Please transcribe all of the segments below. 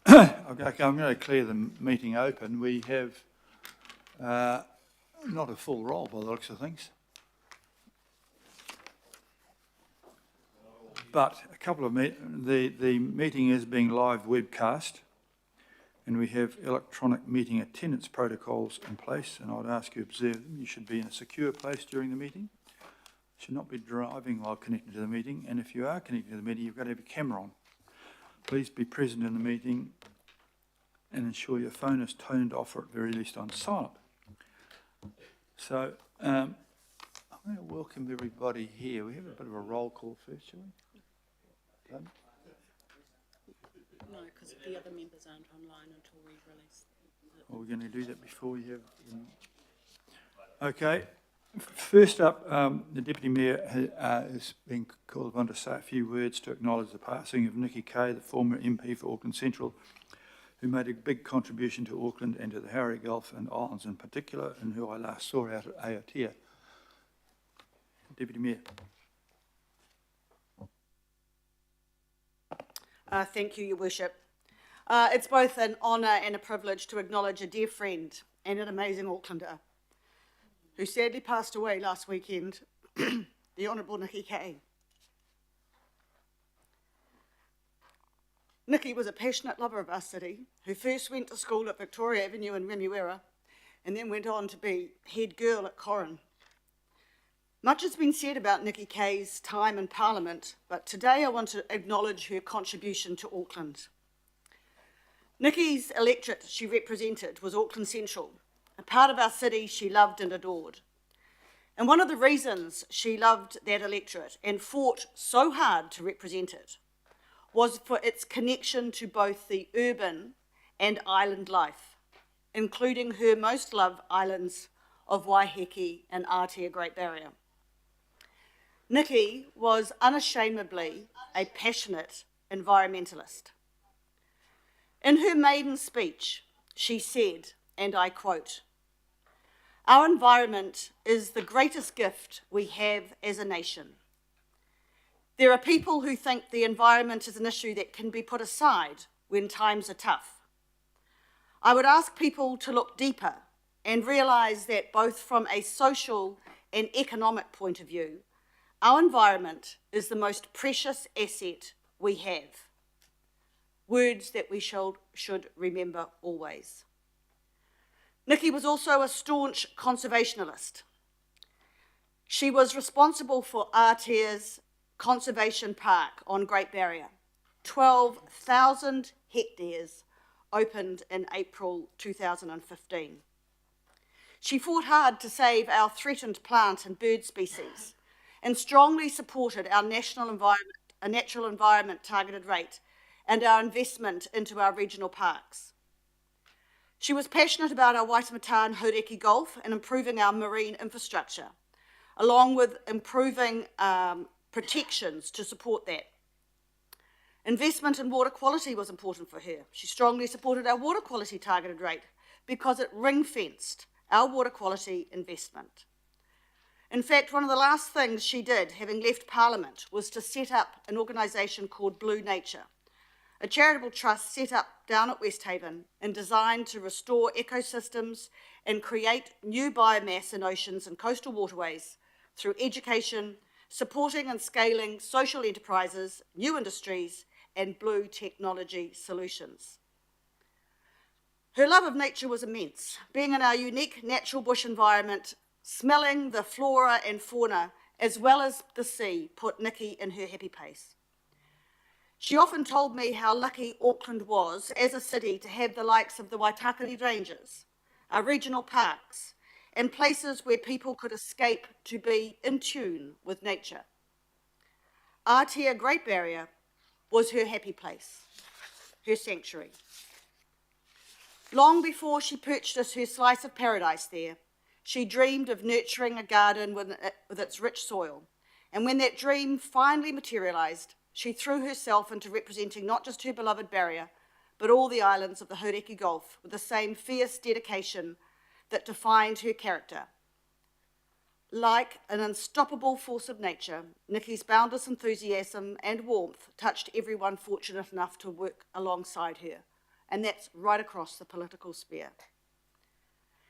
Okay, I'm going to clear the meeting open. We have not a full roll by the looks of things, but a couple of the meeting is being live webcast, and we have electronic meeting attendance protocols in place, and I'd ask you to observe them. You should be in a secure place during the meeting. You should not be driving while connected to the meeting, and if you are connected to the meeting, you've got to have your camera on. Please be present in the meeting and ensure your phone is turned off or at the very least on silent. So I'm going to welcome everybody here. We have a bit of a roll call first, shall we? Pardon? No, because the other members aren't online until we release. Are we going to do that before we have them? Okay. First up, the Deputy Mayor is being called upon to say a few words to acknowledge the passing of Nikki Kay, the former MP for Auckland Central, who made a big contribution to Auckland and to the Hauraki Gulf and Islands in particular, and who I last saw out at Aotea. Deputy Mayor. Thank you, Your Worship. It's both an honour and a privilege to acknowledge a dear friend and an amazing Aucklander who sadly passed away last weekend, the Honourable Nikki Kay. Nikki was a passionate lover of our city, who first went to school at Victoria Avenue in Remuera and then went on to be head girl at Corrin. Much has been said about Nikki Kay's time in Parliament, but today I want to acknowledge her contribution to Auckland. Nikki's electorate she represented was Auckland Central, a part of our city she loved and adored. And one of the reasons she loved that electorate and fought so hard to represent it was for its connection to both the urban and island life, including her most loved islands of Waiheke and Aotea Great Barrier. Nikki was unashamedly a passionate environmentalist. In her maiden speech, she said, and I quote, "Our environment is the greatest gift we have as a nation. There are people who think the environment is an issue that can be put aside when times are tough. I would ask people to look deeper and realise that both from a social and economic point of view, our environment is the most precious asset we have." Words that we should remember always. Nikki was also a staunch conservationalist. She was responsible for Aotea's Conservation Park on Great Barrier, 12,000 hectares, opened in April 2015. She fought hard to save our threatened plant and bird species and strongly supported our natural environment targeted rate and our investment into our regional parks. She was passionate about our Waitemata and Hauraki Gulf and improving our marine infrastructure, along with improving protections to support that. Investment in water quality was important for her. She strongly supported our water quality targeted rate because it ring-fenced our water quality investment. In fact, one of the last things she did, having left Parliament, was to set up an organisation called Blue Nature, a charitable trust set up down at Westhaven and designed to restore ecosystems and create new biomass in oceans and coastal waterways through education, supporting and scaling social enterprises, new industries, and blue technology solutions. Her love of nature was immense. Being in our unique natural bush environment, smelling the flora and fauna, as well as the sea, put Nikki in her happy place. She often told me how lucky Auckland was as a city to have the likes of the Waitakere Ranges, our regional parks, and places where people could escape to be in tune with nature. Aotea Great Barrier was her happy place, her sanctuary. Long before she purchased her slice of paradise there, she dreamed of nurturing a garden with its rich soil. And when that dream finally materialised, she threw herself into representing not just her beloved barrier, but all the islands of the Hauraki Gulf with the same fierce dedication that defined her character. Like an unstoppable force of nature, Nikki's boundless enthusiasm and warmth touched everyone fortunate enough to work alongside her, and that's right across the political sphere.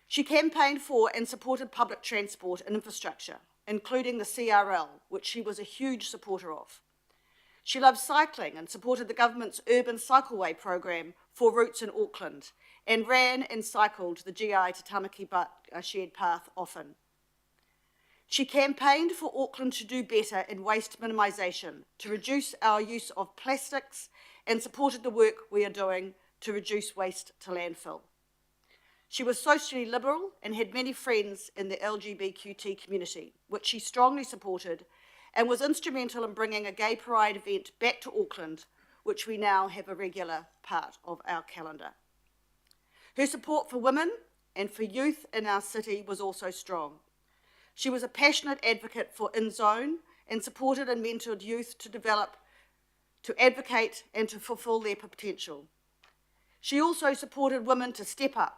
She campaigned for and supported public transport and infrastructure, including the CRL, which she was a huge supporter of. She loved cycling and supported the government's urban cycleway program for routes in Auckland, and ran and cycled the GI to Tamaki shared path often. She campaigned for Auckland to do better in waste minimisation, to reduce our use of plastics, and supported the work we are doing to reduce waste to landfill. She was socially liberal and had many friends in the LGBTQ community, which she strongly supported, and was instrumental in bringing a gay pride event back to Auckland, which we now have a regular part of our calendar. Her support for women and for youth in our city was also strong. She was a passionate advocate for InZone and supported and mentored youth to develop, to advocate and to fulfil their potential. She also supported women to step up,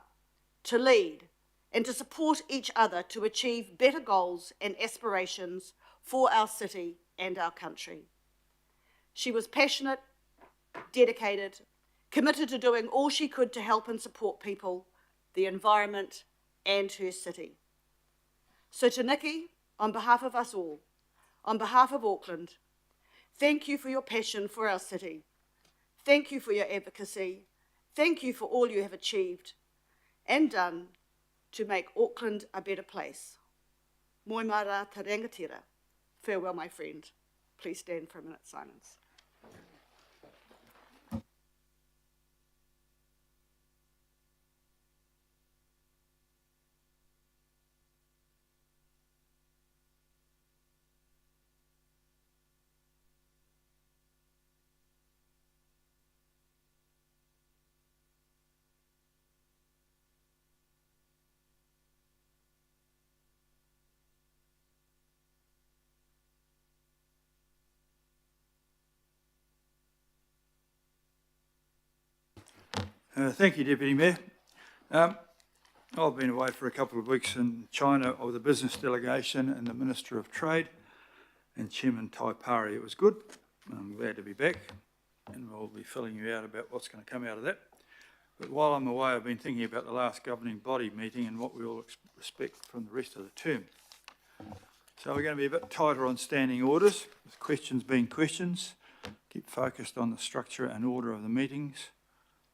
to lead, and to support each other to achieve better goals and aspirations for our city and our country. She was passionate, dedicated, committed to doing all she could to help and support people, the environment, and her city. So to Nikki, on behalf of us all, on behalf of Auckland, thank you for your passion for our city. Thank you for your advocacy. Thank you for all you have achieved and done to make Auckland a better place. Moi mara te rangatira. Farewell, my friend. Please stand for a minute's silence. Thank you, Deputy Mayor. I've been away for a couple of weeks in China with the business delegation and the Minister of Trade and Chairman Taipari. It was good. I'm glad to be back, and we'll be filling you out about what's going to come out of that. But while I'm away, I've been thinking about the last governing body meeting and what we all expect from the rest of the term. So we're going to be a bit tighter on standing orders, with questions being questions. Keep focused on the structure and order of the meetings.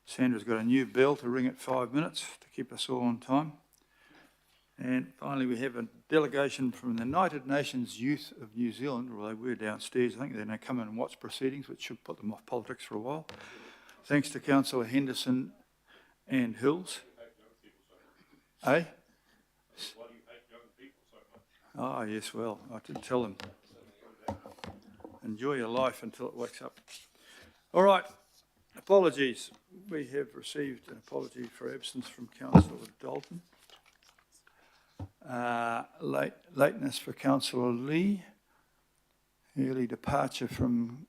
Sandra's got a new bell to ring at 5 minutes to keep us all on time. And finally, we have a delegation from the United Nations Youth of New Zealand. Well, they were downstairs. I think they're going to come in and watch proceedings, which should put them off politics for a while. Thanks to Councillor Henderson and Hills. Eh? Why do you hate young people so much? Oh, yes, well, I can tell them. Enjoy your life until it wakes up. All right. Apologies. We have received an apology for absence from Councillor Dalton. Lateness for Councillor Lee. Early departure from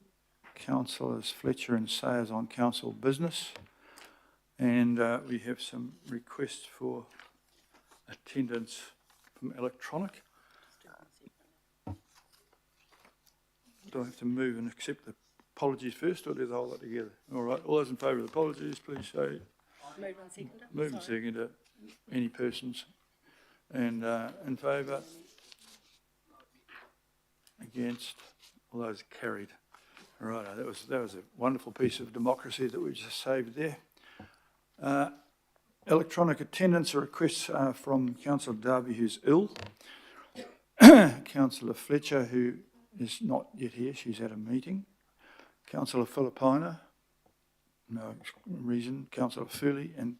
Councillors Fletcher and Sayers on council business. And we have some requests for attendance from electronic. Do I have to move and accept the apologies first, or do the whole lot together? All right, all those in favour of the apologies, please say. Move and seconder. Move and seconder. Any persons? And in favour? Against? All those carried. All right, that was a wonderful piece of democracy that we just saved there. Electronic attendance requests are from Councillor Darby, who's ill. Councillor Fletcher, who is not yet here, she's at a meeting. Councillor Filippina, no reason. Councillor Furley, and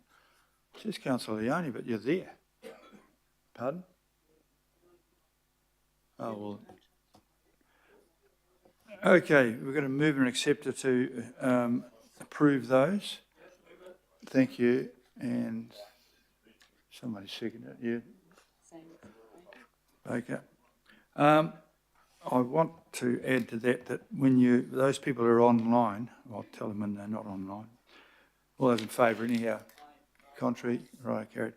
it says Councillor Leone, but you're there. Pardon? Oh, well. Okay, we're going to move and accept it to approve those. Thank you. And somebody seconded it. Yeah. Okay. I want to add to that when those people who are online, I'll tell them when they're not online. All those in favour, anyhow. Contrary, right, carried.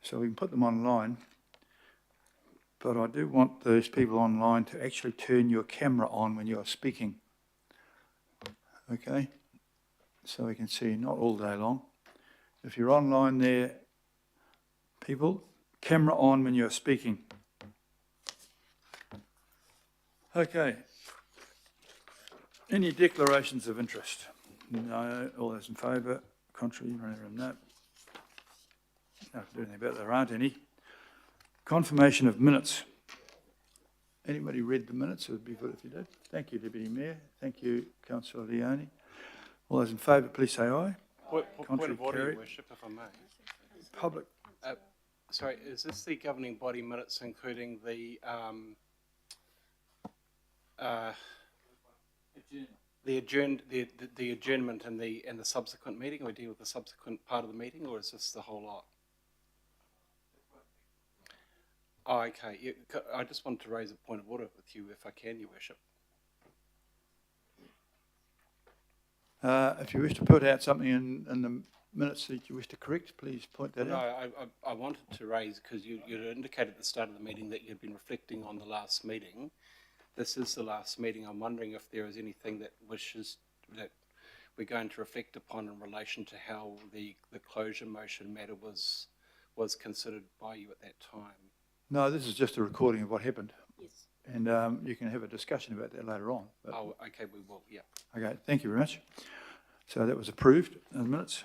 So we can put them online. But I do want those people online to actually turn your camera on when you're speaking. Okay? So we can see you not all day long. If you're online there, people, camera on when you're speaking. Okay. Any declarations of interest? No. All those in favour? Contrary? No. No, do anything about it. There aren't any. Confirmation of minutes. Anybody read the minutes? It would be good if you did. Thank you, Deputy Mayor. Thank you, Councillor Leone. All those in favour, please say aye. Point of order, carried. Your Worship, if I may. Public. Sorry, is this the governing body minutes, including the adjournment and the subsequent meeting, or deal with the subsequent part of the meeting, or is this the whole lot? Oh, okay. Yeah, I just wanted to raise a point of order with you, if I can, Your Worship. If you wish to put out something in the minutes that you wish to correct, please point that out. No, I wanted to raise, because you indicated at the start of the meeting that you'd been reflecting on the last meeting. This is the last meeting. I'm wondering if there is anything that we're going to reflect upon in relation to how the closure motion matter was considered by you at that time. No, this is just a recording of what happened. Yes. And you can have a discussion about that later on. But, Oh, okay, we will, yeah. okay, thank you very much. So that was approved in the minutes.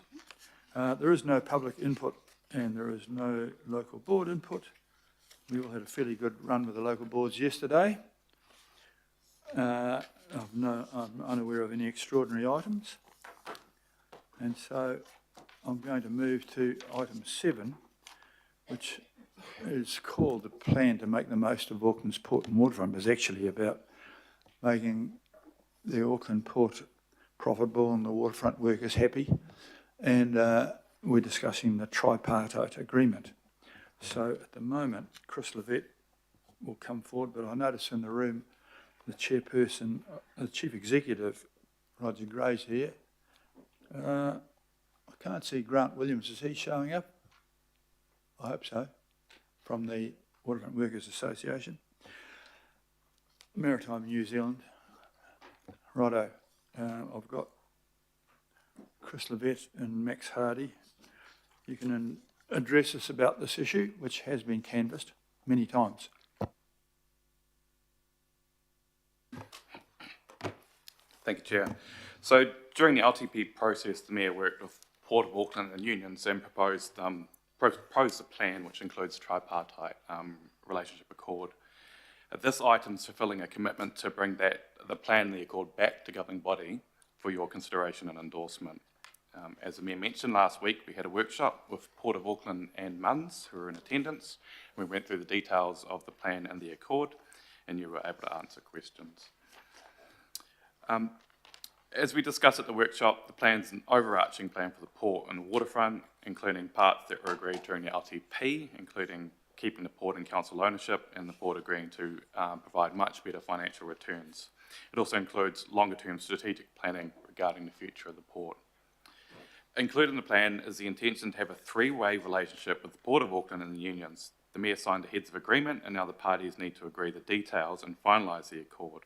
There is no public input and there is no local board input. We all had a fairly good run with the local boards yesterday. I'm unaware of any extraordinary items. And so I'm going to move to item 7, which is called the plan to make the most of Auckland's port and waterfront. It's actually about making the Auckland port profitable and the waterfront workers happy. And we're discussing the tripartite agreement. So at the moment, Chris Levette will come forward, but I notice in the room the chairperson, the chief executive, Roger Gray's here. I can't see Grant Williams. Is he showing up? I hope so. From the Waterfront Workers Association. Maritime New Zealand. Righto. I've got Chris Levette and Max Hardy. You can address us about this issue, which has been canvassed many times. Thank you, Chair. So during the LTP process, the Mayor worked with Port of Auckland and unions and proposed a plan which includes a tripartite relationship accord. This item is fulfilling a commitment to bring the plan and the accord back to governing body for your consideration and endorsement. As the Mayor mentioned, last week we had a workshop with Port of Auckland and MUNS who were in attendance. We went through the details of the plan and the accord, and you were able to answer questions. As we discussed at the workshop, the plan is an overarching plan for the port and waterfront, including parts that were agreed during the LTP, including keeping the port in council ownership and the port agreeing to provide much better financial returns. It also includes longer-term strategic planning regarding the future of the port. Included in the plan is the intention to have a three-way relationship with the Port of Auckland and the unions. The Mayor signed a heads of agreement and now the parties need to agree the details and finalise the accord.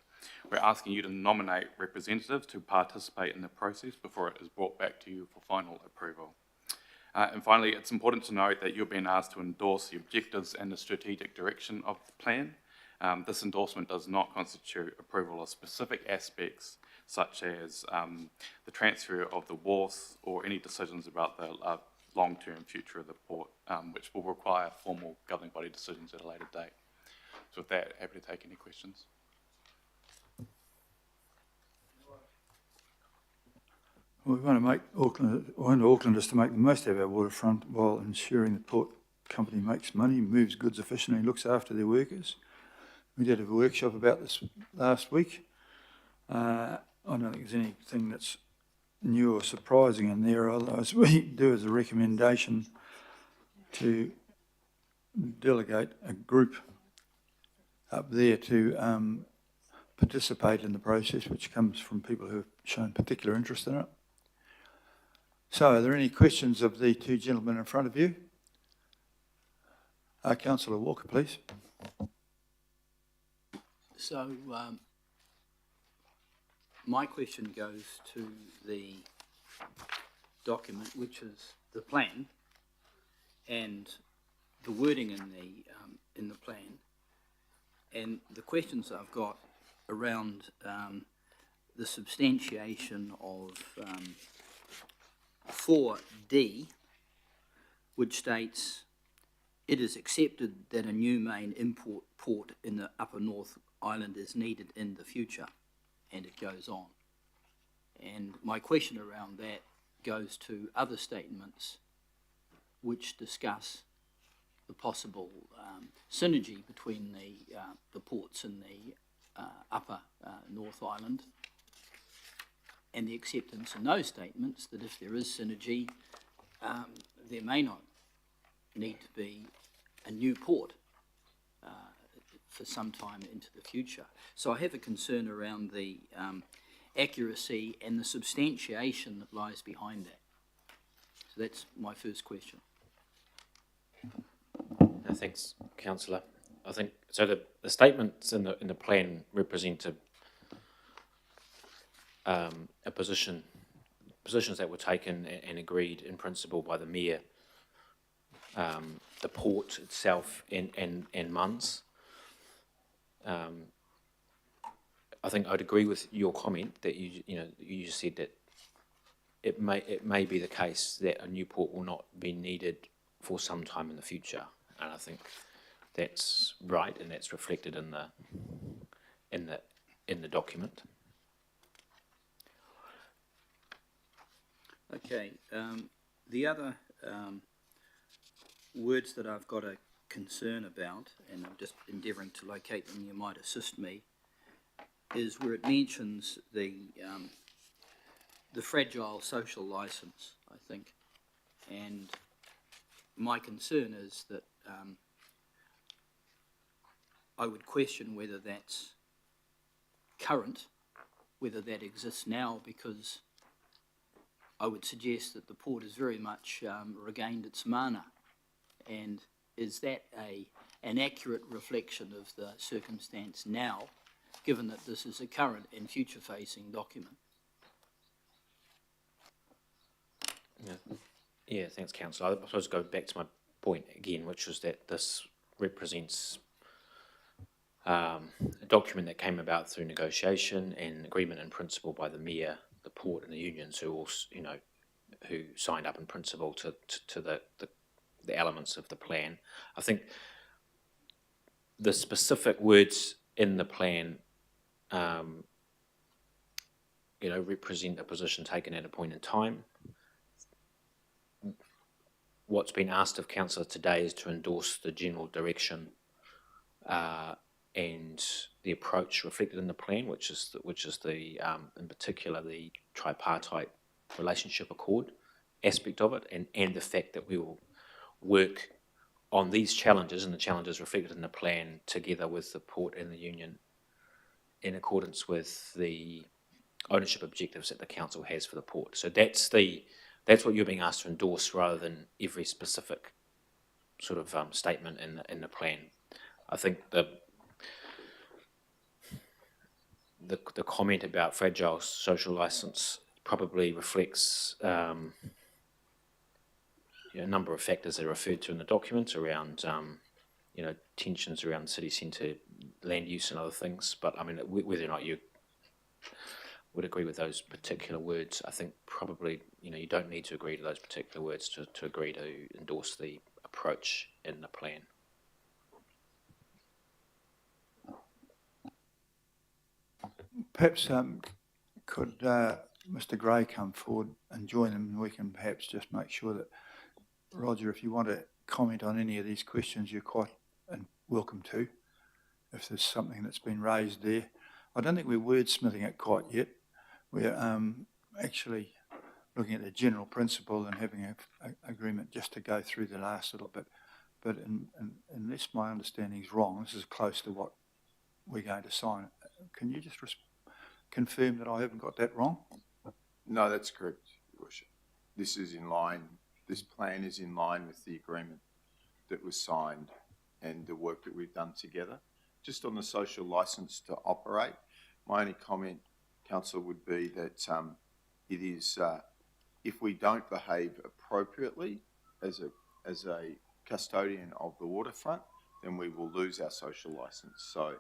We're asking you to nominate representatives to participate in the process before it is brought back to you for final approval. And finally, it's important to note that you're being asked to endorse the objectives and the strategic direction of the plan. This endorsement does not constitute approval of specific aspects such as the transfer of the wharf or any decisions about the long-term future of the port, which will require formal governing body decisions at a later date. So with that, happy to take any questions. We want to make Aucklanders to make the most of our waterfront while ensuring the port company makes money, moves goods efficiently, looks after their workers. We did a workshop about this last week. I don't think there's anything that's new or surprising in there, otherwise we do as a recommendation to delegate a group up there to participate in the process, which comes from people who have shown particular interest in it. So, are there any questions of the two gentlemen in front of you? Councillor Walker, please. So, my question goes to the document, which is the plan and the wording in the plan, and the questions I've got around the substantiation of 4D, which states, "It is accepted that a new main import port in the Upper North Island is needed in the future," and it goes on. And my question around that goes to other statements which discuss the possible synergy between the ports in the Upper North Island, and the acceptance in those statements that if there is synergy, there may not need to be a new port for some time into the future. So I have a concern around the accuracy and the substantiation that lies behind that. So that's my first question. No, thanks, councillor. I think so. The statements in the plan represent a positions that were taken and agreed in principle by the mayor, the port itself, and MUNS. I think I'd agree with your comment that you said that it may be the case that a new port will not be needed for some time in the future, and I think that's right, and that's reflected in the document. Okay, the other words that I've got a concern about, and I'm just endeavouring to locate them, you might assist me, is where it mentions the fragile social licence, I think. And my concern is that I would question whether that's current, whether that exists now, because I would suggest that the port has very much regained its mana. And is that an accurate reflection of the circumstance now, given that this is a current and future-facing document? Yeah, thanks, councillor. I suppose go back to my point again, which was that this represents a document that came about through negotiation and agreement in principle by the mayor, the port, and the unions, who also, who signed up in principle to the elements of the plan. I think the specific words in the plan, represent a position taken at a point in time. What's been asked of councillor today is to endorse the general direction and the approach reflected in the plan, which is the in particular the tripartite relationship accord aspect of it, and the fact that we will work on these challenges and the challenges reflected in the plan together with the port and the union in accordance with the ownership objectives that the council has for the port. So that's what you're being asked to endorse, rather than every specific sort of statement in the plan. I think the comment about fragile social licence probably reflects a number of factors that are referred to in the document around tensions around city centre land use and other things. But I mean, whether or not you would agree with those particular words, I think probably you don't need to agree to those particular words to agree to endorse the approach in the plan. Perhaps could Mr. Gray come forward and join them, and we can perhaps just make sure that, Roger, if you want to comment on any of these questions, you're quite welcome to, if there's something that's been raised there. I don't think we're wordsmithing it quite yet. We're actually looking at the general principle and having an agreement just to go through the last little bit. But unless my understanding is wrong, this is close to what we're going to sign. Can you just confirm that I haven't got that wrong? No, that's correct, Your Worship. This is in line, this plan is in line with the agreement that was signed and the work that we've done together. Just on the social licence to operate, my only comment, Councillor, would be that it is if we don't behave appropriately as a custodian of the waterfront, then we will lose our social licence. So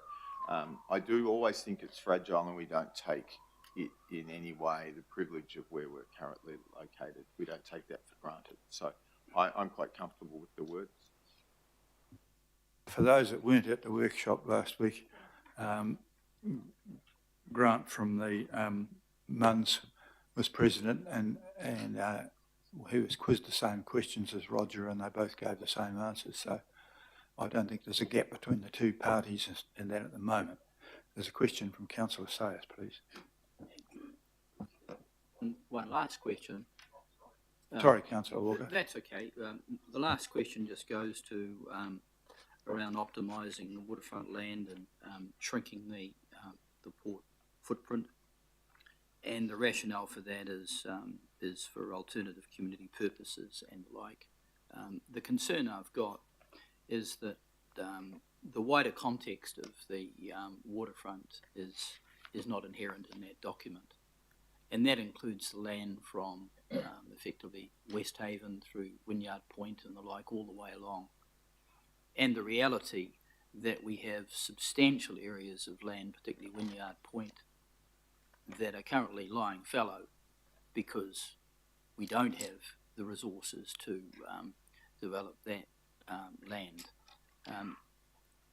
I do always think it's fragile, and we don't take it in any way the privilege of where we're currently located. We don't take that for granted. So I'm quite comfortable with the words. For those that weren't at the workshop last week, Grant from the MUNS was president, and he was quizzed the same questions as Roger, and they both gave the same answers. So I don't think there's a gap between the two parties in that at the moment. There's a question from Councillor Sayers, please. One last question. Sorry, Councillor Walker. That's okay. The last question just goes to around optimising the waterfront land and shrinking the port footprint. And the rationale for that is for alternative community purposes and the like. The concern I've got is that the wider context of the waterfront is not inherent in that document. And that includes the land from effectively West Haven through Wynyard Point and the like all the way along. And the reality that we have substantial areas of land, particularly Wynyard Point, that are currently lying fallow because we don't have the resources to develop that land.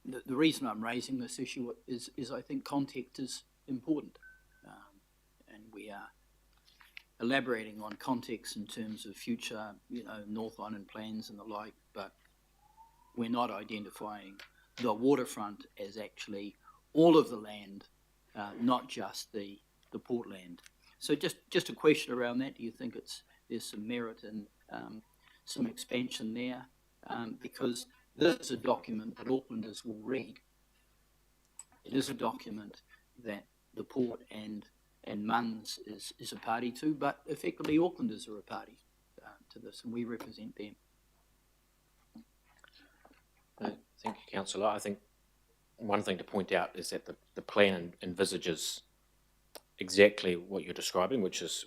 The reason I'm raising this issue is I think context is important, and we are elaborating on context in terms of future, North Island plans and the like, but we're not identifying the waterfront as actually all of the land, not just the port land. So just a question around that. Do you think there's some merit in some expansion there? Because this is a document that Aucklanders will read. It is a document that the port and MUNS is a party to, but effectively Aucklanders are a party to this, and we represent them. Thank you, Councillor. I think one thing to point out is that the plan envisages exactly what you're describing, which is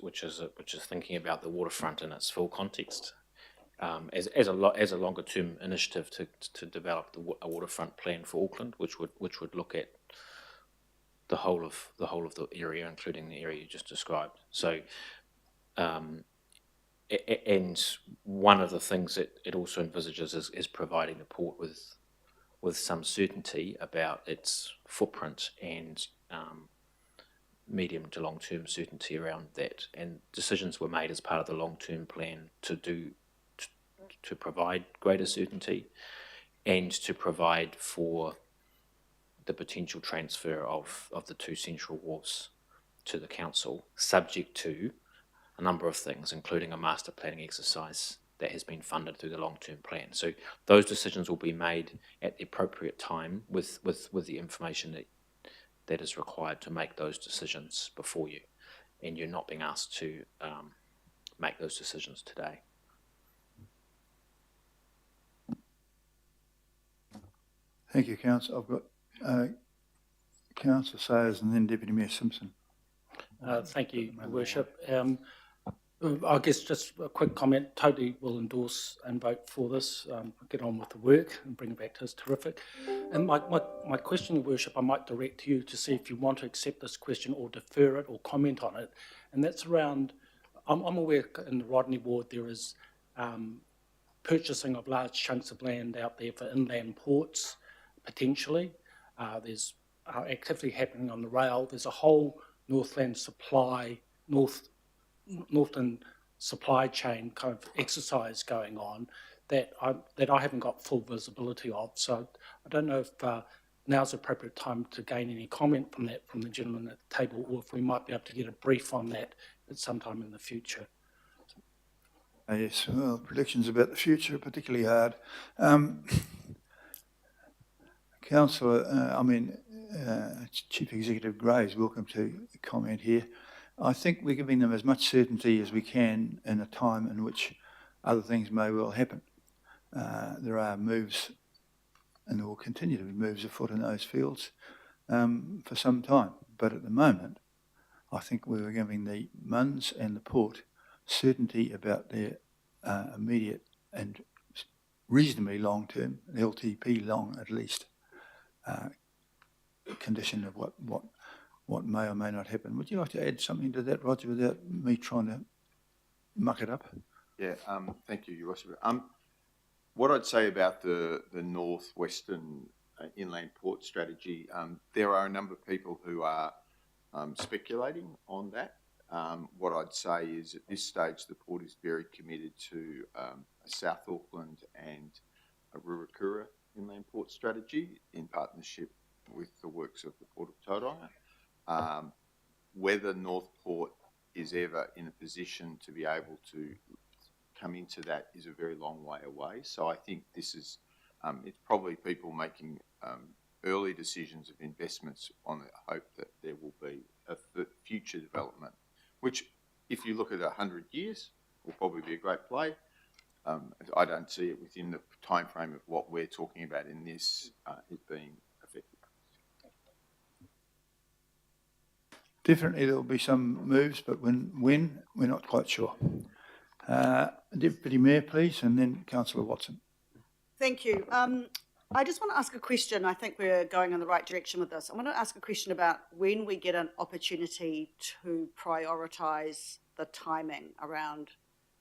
thinking about the waterfront in its full context, as a longer term initiative to develop a waterfront plan for Auckland, which would look at the whole of the area, including the area you just described. So, and one of the things that it also envisages is providing the port with some certainty about its footprint and medium to long term certainty around that. And decisions were made as part of the long term plan to provide greater certainty and to provide for the potential transfer of the two central wharves to the council, subject to a number of things, including a master planning exercise that has been funded through the long-term plan. So those decisions will be made at the appropriate time with the information that is required to make those decisions before you, and you're not being asked to make those decisions today. Thank you, Councillor. I've got Councillor Sayers and then Deputy Mayor Simpson. Thank you, Your Worship. I guess just a quick comment. Totally will endorse and vote for this. Get on with the work and bring it back to us. Terrific. And my question, Your Worship, I might direct to you to see if you want to accept this question or defer it or comment on it. And that's around, I'm aware in the Rodney ward there is purchasing of large chunks of land out there for inland ports, potentially. There's activity happening on the rail. There's a whole Northland supply chain kind of exercise going on that I haven't got full visibility of. So I don't know if now's the appropriate time to gain any comment from the gentleman at the table, or if we might be able to get a brief on that at some time in the future. Yes, well, predictions about the future are particularly hard. Councillor, Chief Executive Gray is welcome to comment here. I think we're giving them as much certainty as we can in a time in which other things may well happen. There are moves, and there will continue to be moves afoot in those fields for some time. But at the moment, I think we were giving the MUNS and the port certainty about their immediate and reasonably long-term, LTP long at least, condition of what may or may not happen. Would you like to add something to that, Roger, without me trying to muck it up? Yeah, thank you, Your Worship. What I'd say about the northwestern inland port strategy, there are a number of people who are speculating on that. What I'd say is at this stage, the port is very committed to a South Auckland and a Ruakura inland port strategy in partnership with the works of the Port of Tauranga. Whether Northport is ever in a position to be able to come into that is a very long way away. So I think this is, it's probably people making early decisions of investments on the hope that there will be a future development, which if you look at 100 years, will probably be a great play. I don't see it within the time frame of what we're talking about in this, it being effective. Definitely there will be some moves, but when we're not quite sure. Deputy Mayor, please, and then Councillor Watson. Thank you. I just want to ask a question. I think we're going in the right direction with this. I want to ask a question about when we get an opportunity to prioritise the timing around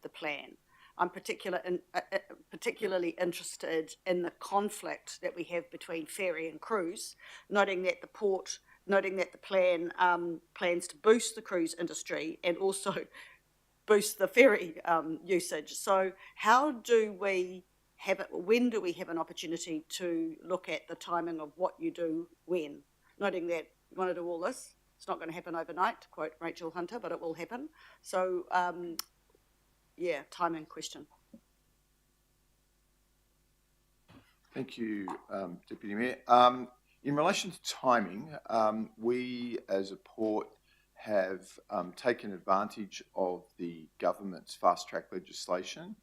the plan. I'm particularly interested in the conflict that we have between ferry and cruise, noting that the plan plans to boost the cruise industry and also boost the ferry usage. So how do we have it, when do we have an opportunity to look at the timing of what you do when? Noting that you want to do all this, it's not going to happen overnight, to quote Rachel Hunter, but it will happen. So, yeah, timing question. Thank you, Deputy Mayor. In relation to timing, we as a port have taken advantage of the government's fast-track legislation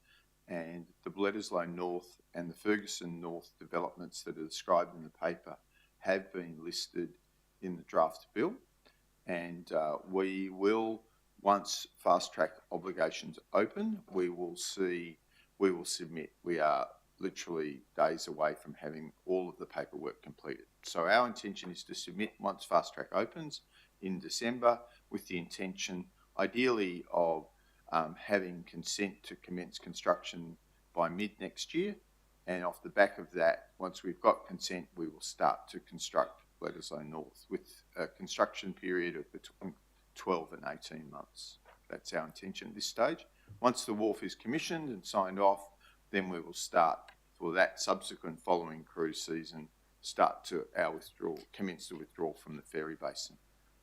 and the Bledisloe North and the Ferguson North developments that are described in the paper have been listed in the draft bill. And we will, once fast-track obligations open, we will submit. We are literally days away from having all of the paperwork completed. So our intention is to submit once fast-track opens in December with the intention, ideally, of having consent to commence construction by mid next year. And off the back of that, once we've got consent, we will start to construct Bledisloe North with a construction period of between 12 and 18 months. That's our intention at this stage. Once the wharf is commissioned and signed off, then we will start for that subsequent following cruise season, commence the withdrawal from the ferry basin.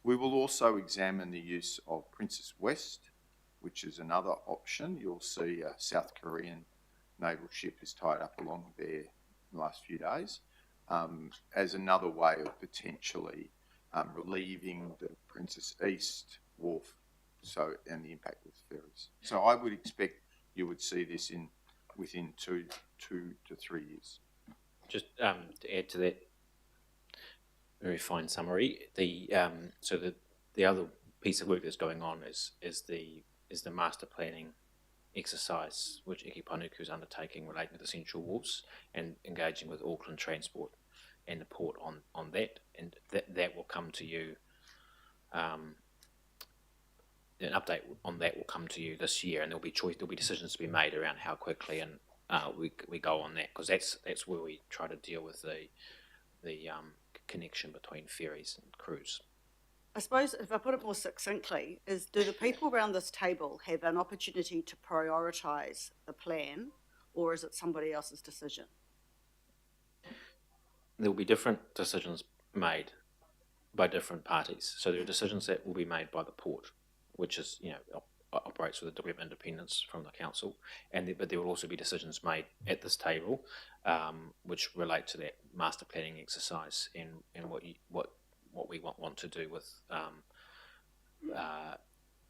We will also examine the use of Princess West, which is another option. You'll see a South Korean naval ship is tied up along there in the last few days, as another way of potentially relieving the Princess East wharf, and the impact with ferries. So I would expect you would see this within 2 to 3 years. Just to add to that very fine summary, the other piece of work that's going on is the master planning exercise which Eki Panuku is undertaking relating to the central wharves and engaging with Auckland Transport and the port on that, and that will come to you. An update on that will come to you this year, and there'll be decisions to be made around how quickly and we go on that, because that's where we try to deal with the connection between ferries and cruise. I suppose if I put it more succinctly, do the people around this table have an opportunity to prioritise the plan, or is it somebody else's decision? There will be different decisions made by different parties. So there are decisions that will be made by the port, which is, operates with a degree of independence from the council, but there will also be decisions made at this table, which relate to that master planning exercise and what we want to do with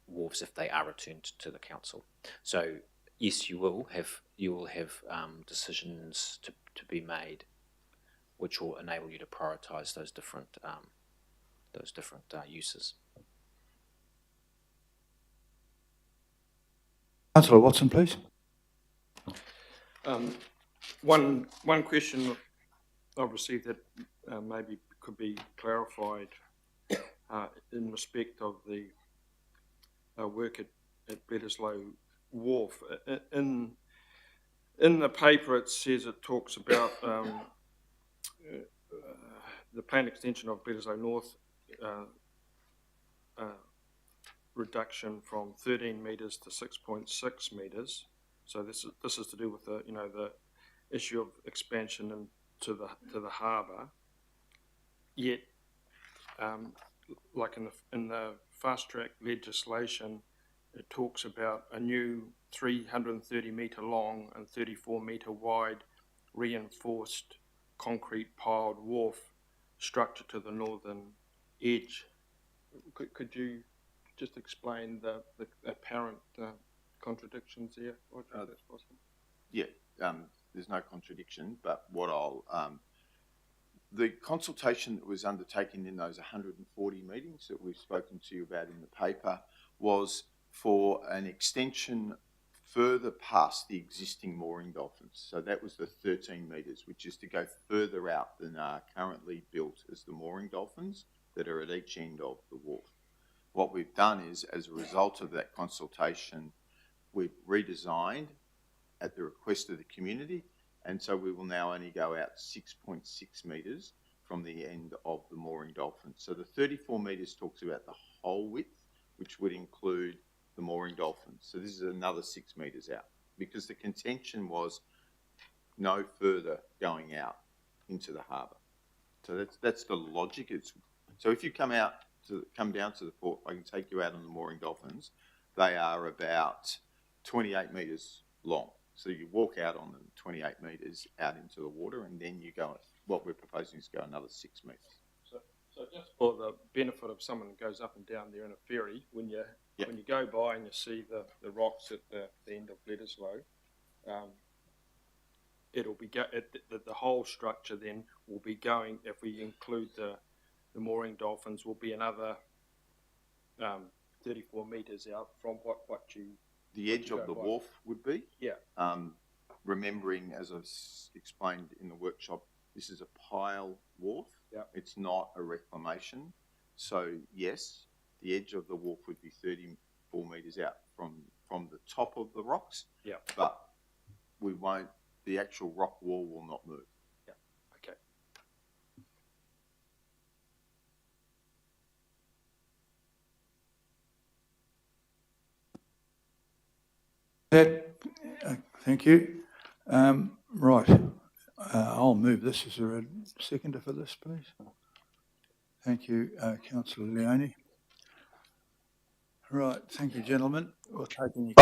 wharves if they are returned to the council. So yes, you will have decisions to be made, which will enable you to prioritise those different uses. Councillor Watson, please. One question I've received that maybe could be clarified in respect of the work at Bledisloe Wharf. In the paper, it says it talks about the planned extension of Bledisloe North reduction from 13 metres to 6.6 metres. So this is to do with the issue of expansion into the harbour. Yet, like in the fast track legislation, it talks about a new 330 metre long and 34 metre wide reinforced concrete piled wharf structure to the northern edge. Could you just explain the apparent contradictions there, Roger, if that's possible? Yeah, there's no contradiction, but what the consultation that was undertaken in those 140 meetings that we've spoken to you about in the paper was for an extension further past the existing mooring dolphins. So that was the 13 metres, which is to go further out than are currently built as the mooring dolphins that are at each end of the wharf. What we've done is, as a result of that consultation, we've redesigned at the request of the community, and so we will now only go out 6.6 metres from the end of the mooring dolphin. So the 34 metres talks about the whole width, which would include the mooring dolphins. So this is another 6 metres out, because the contention was no further going out into the harbour. So that's the logic. So if you come down to the port, I can take you out on the mooring dolphins. They are about 28 metres long. So you walk out on them 28 metres out into the water, and then you go, what we're proposing is go another 6 metres. So just for the benefit of someone who goes up and down there in a ferry, when you go by and you see the rocks at the end of Bledisloe, it'll be the whole structure then will be going, if we include the mooring dolphins, will be another 34 metres out from what you... The edge of the wharf would be? Yeah. Remembering, as I've explained in the workshop, this is a pile wharf. Yeah. It's not a reclamation. So, yes, the edge of the wharf would be 34 metres out from the top of the rocks. Yeah. But the actual rock wall will not move. Yeah. Okay. Thank you. Right, I'll move this. Is there a seconder for this, please? Thank you, Councillor Leone. Right, thank you, gentlemen. We'll take any...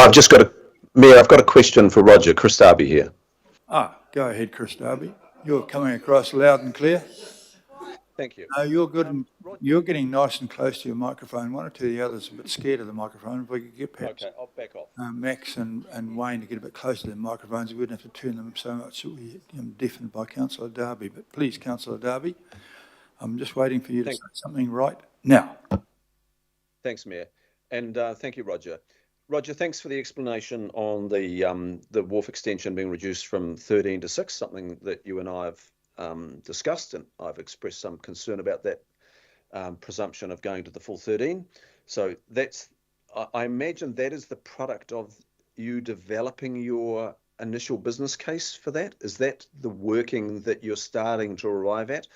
Mayor, I've got a question for Roger. Chris Darby here. Go ahead, Chris Darby. You're coming across loud and clear. Thank you. No, you're good. You're getting nice and close to your microphone. One or two of the others are a bit scared of the microphone. If we could get perhaps I'll back off. Max and Wayne to get a bit closer to the microphones, we wouldn't have to turn them so much that we deafened by Councillor Darby. But please, Councillor Darby, I'm just waiting for you to say something right now. Thanks, Mayor. And thank you, Roger. Roger, thanks for the explanation on the wharf extension being reduced from 13 to 6, something that you and I have discussed, and I've expressed some concern about that presumption of going to the full 13. So I imagine that is the product of you developing your initial business case for that. Is that the working that you're starting to arrive at,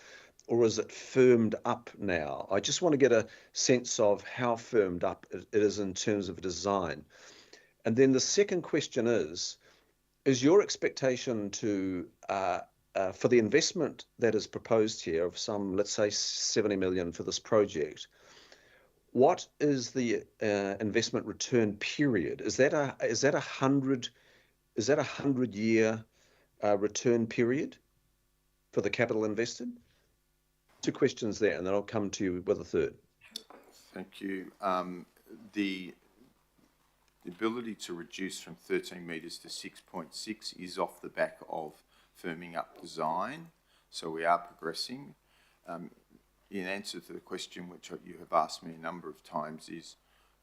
or is it firmed up now? I just want to get a sense of how firmed up it is in terms of design. And then the second question is your expectation to for the investment that is proposed here of some, let's say, 70 million for this project, what is the investment return period? Is that a 100-year return period for the capital invested? Two questions there, and then I'll come to you with a third. Thank you. The ability to reduce from 13 metres to 6.6 is off the back of firming up design, so we are progressing. In answer to the question which you have asked me a number of times is,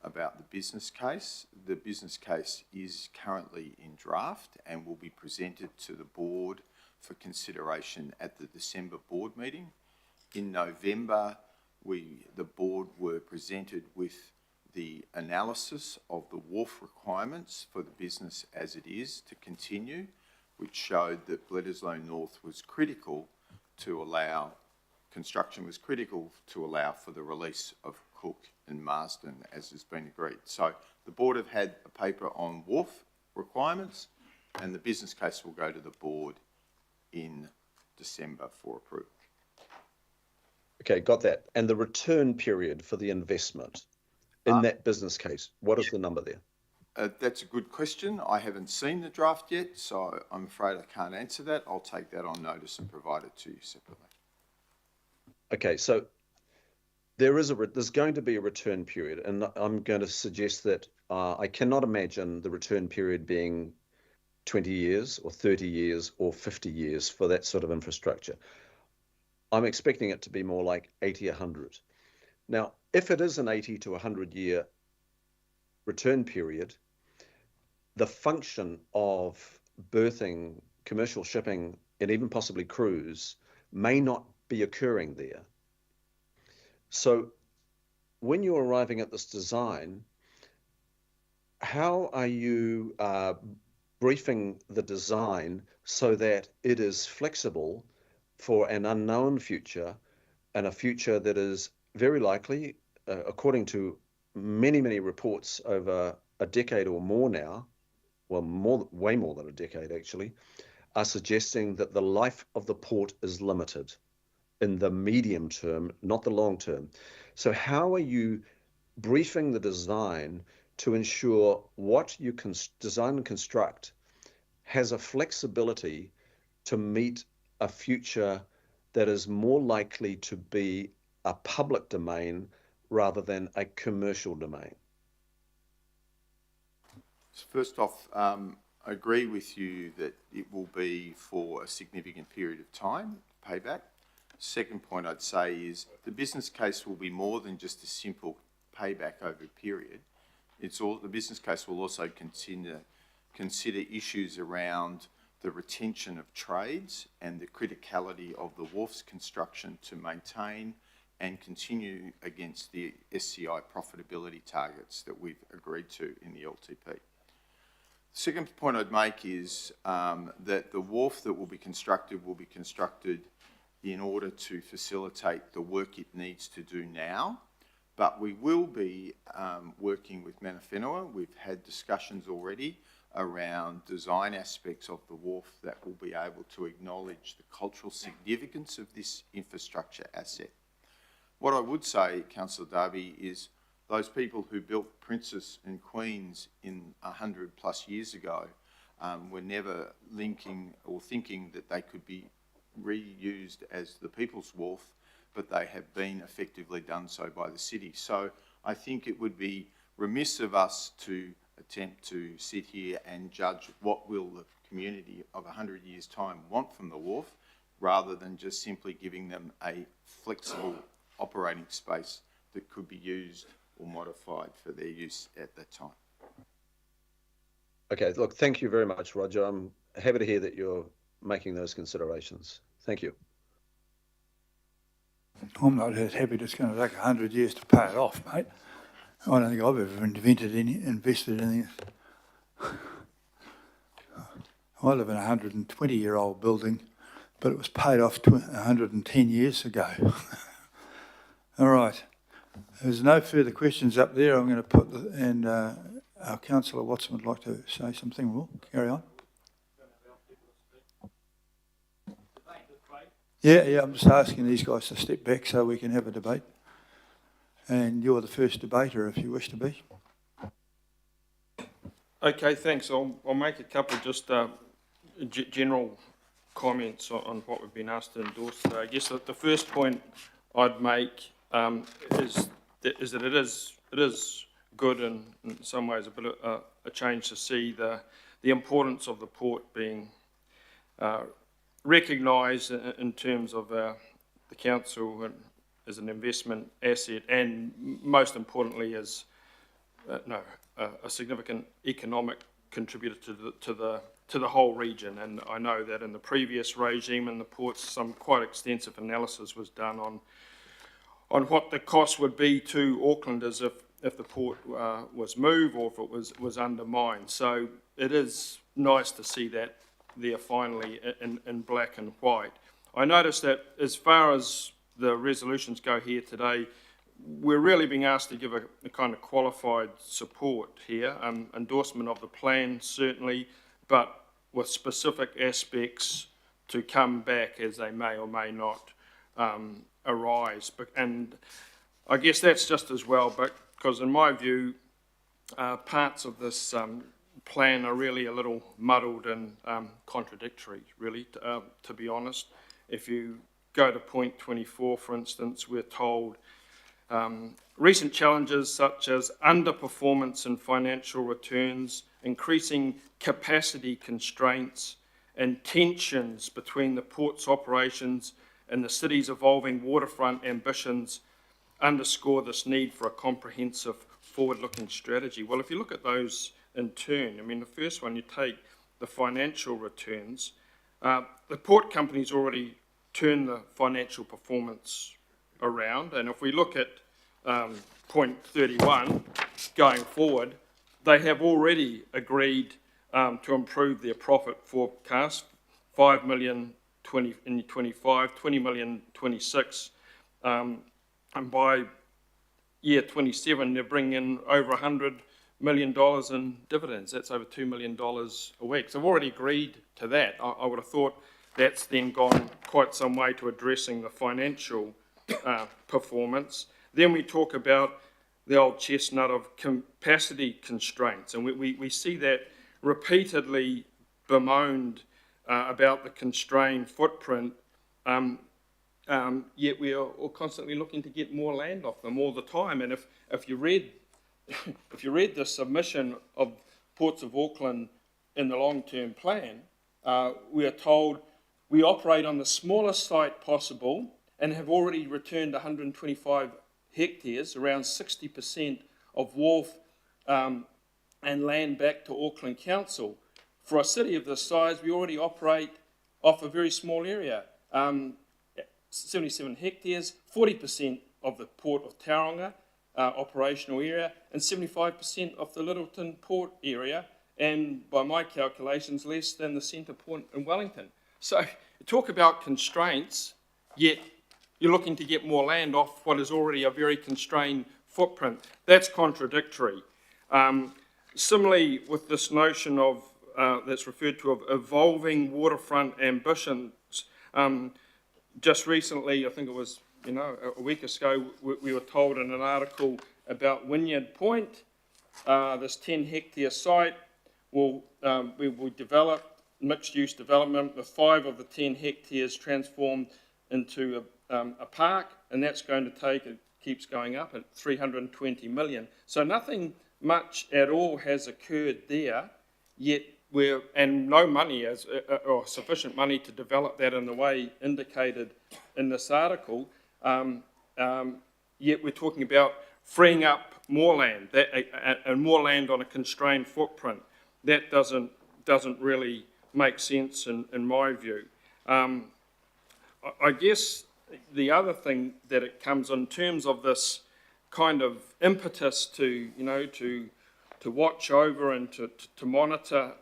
about the business case. The business case is currently in draft and will be presented to the board for consideration at the December board meeting. In November, the board were presented with the analysis of the wharf requirements for the business as it is to continue, which showed that Bledisloe North was critical to allow, construction was critical to allow for the release of Cook and Marsden, as has been agreed. So the board have had a paper on wharf requirements, and the business case will go to the board in December for approval. Okay, got that. And the return period for the investment in that business case, what is the number there? That's a good question. I haven't seen the draft yet, so I'm afraid I can't answer that. I'll take that on notice and provide it to you separately. Okay, so there's going to be a return period, and I'm going to suggest that I cannot imagine the return period being 20 years or 30 years or 50 years for that sort of infrastructure. I'm expecting it to be more like 80, 100. Now, if it is an 80 to 100 year return period, the function of berthing, commercial shipping, and even possibly cruise may not be occurring there. So when you're arriving at this design, how are you briefing the design so that it is flexible for an unknown future, and a future that is very likely, according to many, many reports over a decade or more now, well, way more than a decade actually, are suggesting that the life of the port is limited in the medium term, not the long term. So how are you briefing the design to ensure what you can design and construct has a flexibility to meet a future that is more likely to be a public domain rather than a commercial domain? First off, I agree with you that it will be for a significant period of time, payback. Second point I'd say is the business case will be more than just a simple payback over a period. The business case will also consider issues around the retention of trades and the criticality of the wharf's construction to maintain and continue against the SCI profitability targets that we've agreed to in the LTP. The second point I'd make is that the wharf that will be constructed in order to facilitate the work it needs to do now, but we will be working with Mana Whenua. We've had discussions already around design aspects of the wharf that will be able to acknowledge the cultural significance of this infrastructure asset. What I would say, Councillor Darby, is those people who built Princess and Queens in 100+ years ago were never linking or thinking that they could be reused as the People's Wharf, but they have been effectively done so by the city. So I think it would be remiss of us to attempt to sit here and judge what will the community of 100 years' time want from the wharf, rather than just simply giving them a flexible operating space that could be used or modified for their use at that time. Okay, look, thank you very much, Roger. I'm happy to hear that you're making those considerations. Thank you. I'm not as happy it's going to take 100 years to pay it off, mate. I don't think I've ever invested in anything. I live in a 120-year-old building, but it was paid off 110 years ago. All right. There's no further questions up there. I'm going to put, our Councillor Watson would like to say something. We'll carry on. Yeah, I'm just asking these guys to step back so we can have a debate. And you're the first debater if you wish to be. Okay, thanks. I'll make a couple of just general comments on what we've been asked to endorse today. I guess that the first point I'd make is that it is good and in some ways a bit of a change to see the importance of the port being recognised in terms of the council as an investment asset, and most importantly as a significant economic contributor to the whole region. And I know that in the previous regime in the ports, some quite extensive analysis was done on what the cost would be to Aucklanders if the port was moved or if it was undermined. So it is nice to see that there finally in black and white. I noticed that as far as the resolutions go here today, we're really being asked to give a kind of qualified support here, endorsement of the plan certainly, but with specific aspects to come back as they may or may not arise. And I guess that's just as well, but because in my view, parts of this plan are really a little muddled and contradictory, really, to be honest. If you go to point 24, for instance, we're told recent challenges such as underperformance in financial returns, increasing capacity constraints, and tensions between the port's operations and the city's evolving waterfront ambitions underscore this need for a comprehensive forward-looking strategy. Well, if you look at those in turn, I mean, the first one, you take the financial returns. The port company's already turned the financial performance around, and if we look at point 31 going forward, they have already agreed to improve their profit forecast, 5 million in 25, 20 million 26, and by year 27 they're bringing in over $100 million in dividends. That's over $2 million a week. So I've already agreed to that. I would have thought that's then gone quite some way to addressing the financial performance. Then we talk about the old chestnut of capacity constraints, and we see that repeatedly bemoaned about the constrained footprint, yet we are constantly looking to get more land off them all the time. And if you read the submission of Ports of Auckland in the long-term plan, we are told we operate on the smallest site possible and have already returned 125 hectares, around 60% of wharf and land back to Auckland Council. For a city of this size, we already operate off a very small area, 77 hectares, 40% of the Port of Tauranga operational area, and 75% of the Littleton Port area, and by my calculations, less than the centre port in Wellington. So you talk about constraints, yet you're looking to get more land off what is already a very constrained footprint. That's contradictory. Similarly, with this notion of that's referred to of evolving waterfront ambitions, just recently, I think it was a week ago, we were told in an article about Wynyard Point, this 10-hectare site we will develop mixed-use development with 5 of the 10 hectares transformed into a park, and that's going to take, it keeps going up, at 320 million. So nothing much at all has occurred there, yet and no money or sufficient money to develop that in the way indicated in this article, yet we're talking about freeing up more land, and more land on a constrained footprint. That doesn't really make sense in my view. I guess the other thing that it comes in terms of this kind of impetus to watch over and to monitor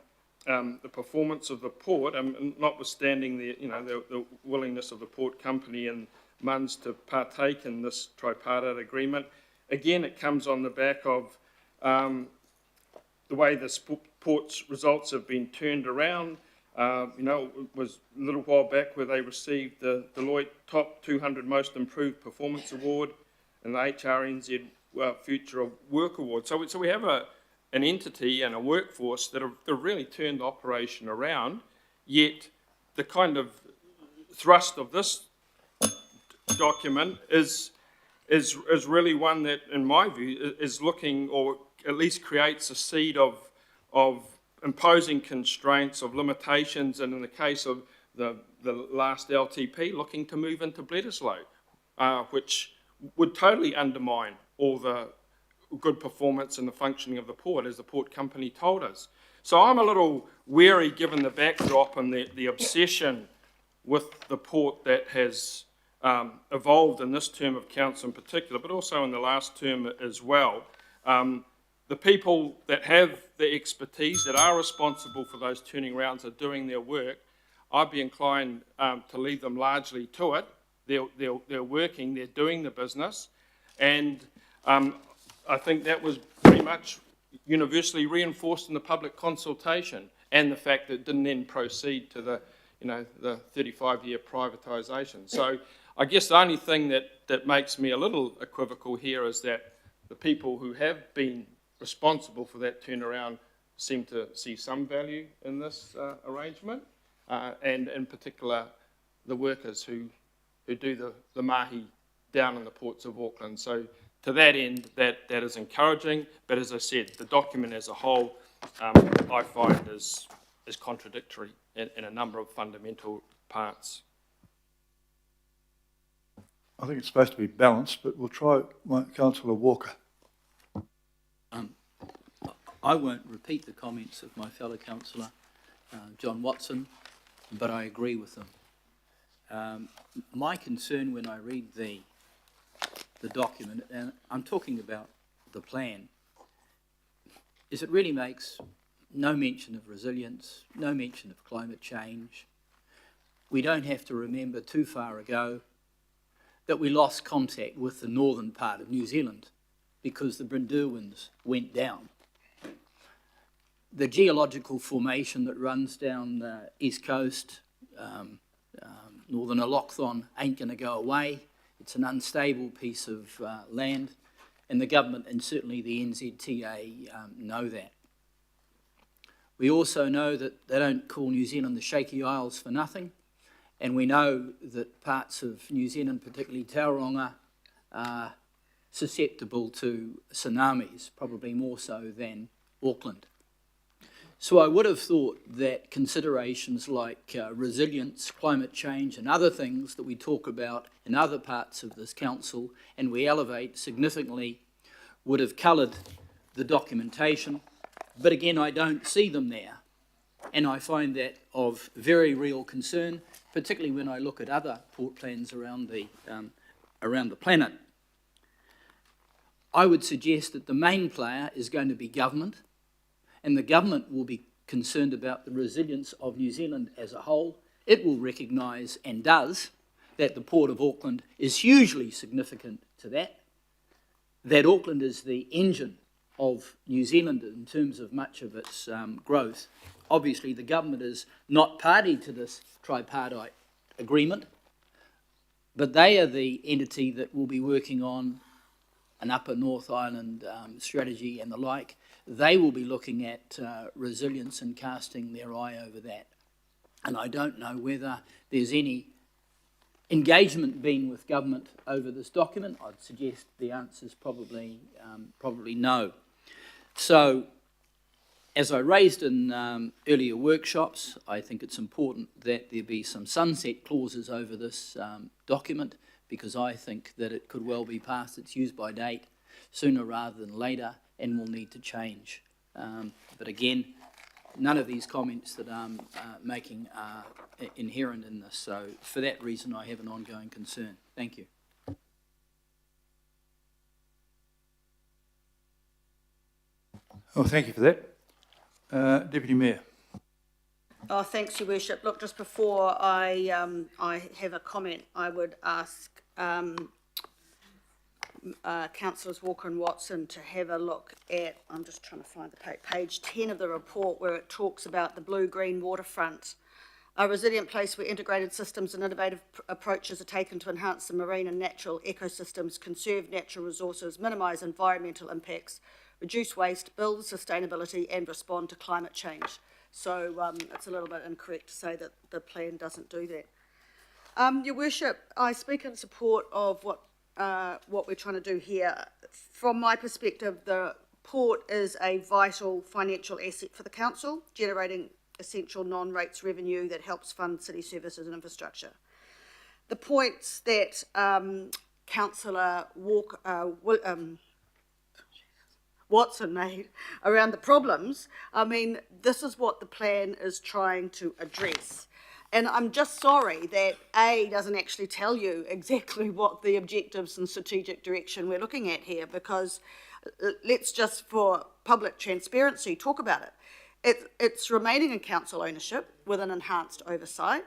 the performance of the port, notwithstanding the willingness of the port company and MUNS to partake in this tripartite agreement. Again, it comes on the back of the way the port's results have been turned around. It was a little while back where they received the Deloitte Top 200 Most Improved Performance Award and the HRNZ Future of Work Award. So we have an entity and a workforce that have really turned the operation around, yet the kind of thrust of this document is really one that, in my view, is looking, or at least creates a seed of imposing constraints, of limitations, and in the case of the last LTP, looking to move into Bledisloe, which would totally undermine all the good performance in the functioning of the port, as the port company told us. So I'm a little wary, given the backdrop and the obsession with the port that has evolved in this term of council in particular, but also in the last term as well. The people that have the expertise, that are responsible for those turning rounds, are doing their work. I'd be inclined to leave them largely to it. They're working, they're doing the business, and I think that was pretty much universally reinforced in the public consultation, and the fact that it didn't then proceed to the 35-year privatisation. So I guess the only thing that makes me a little equivocal here is that the people who have been responsible for that turnaround seem to see some value in this arrangement, and in particular the workers who do the mahi down in the ports of Auckland. So to that end, that is encouraging, but as I said, the document as a whole I find is contradictory in a number of fundamental parts. I think it's supposed to be balanced, but we'll try Councillor Walker. I won't repeat the comments of my fellow councillor, John Watson, but I agree with them. My concern when I read the document, and I'm talking about the plan, is it really makes no mention of resilience, no mention of climate change. We don't have to remember too far ago that we lost contact with the northern part of New Zealand because the Brindurwins went down. The geological formation that runs down the east coast, northern Auckland, ain't going to go away. It's an unstable piece of land, and the government and certainly the NZTA know that. We also know that they don't call New Zealand the Shaky Isles for nothing, and we know that parts of New Zealand, particularly Tauranga, are susceptible to tsunamis, probably more so than Auckland. So I would have thought that considerations like resilience, climate change and other things that we talk about in other parts of this council and we elevate significantly would have coloured the documentation, but again I don't see them there, and I find that of very real concern, particularly when I look at other port plans around the planet. I would suggest that the main player is going to be government, and the government will be concerned about the resilience of New Zealand as a whole. It will recognise, and does, that the Port of Auckland is hugely significant to that Auckland is the engine of New Zealand in terms of much of its growth. Obviously, the government is not party to this tripartite agreement, but they are the entity that will be working on an Upper North Island strategy and the like. They will be looking at resilience and casting their eye over that. And I don't know whether there's any engagement been with government over this document. I'd suggest the answer is probably no. So, as I raised in earlier workshops, I think it's important that there be some sunset clauses over this document, because I think that it could well be past its use-by date sooner rather than later and will need to change. But again, none of these comments that I'm making are inherent in this, so for that reason I have an ongoing concern. Thank you. Oh, thank you for that. Deputy Mayor. Oh, thanks, Your Worship. Look, just before I have a comment, I would ask Councillors Walker and Watson to have a look at, I'm just trying to find the page 10 of the report, where it talks about the blue-green waterfront, a resilient place where integrated systems and innovative approaches are taken to enhance the marine and natural ecosystems, conserve natural resources, minimise environmental impacts, reduce waste, build sustainability and respond to climate change. So it's a little bit incorrect to say that the plan doesn't do that. Your Worship, I speak in support of what we're trying to do here. From my perspective, the port is a vital financial asset for the council, generating essential non-rates revenue that helps fund city services and infrastructure. The points that Councillor Walker, Watson made around the problems, I mean, this is what the plan is trying to address. And I'm just sorry that A doesn't actually tell you exactly what the objectives and strategic direction we're looking at here, because let's just, for public transparency, talk about it. It's remaining in council ownership with an enhanced oversight.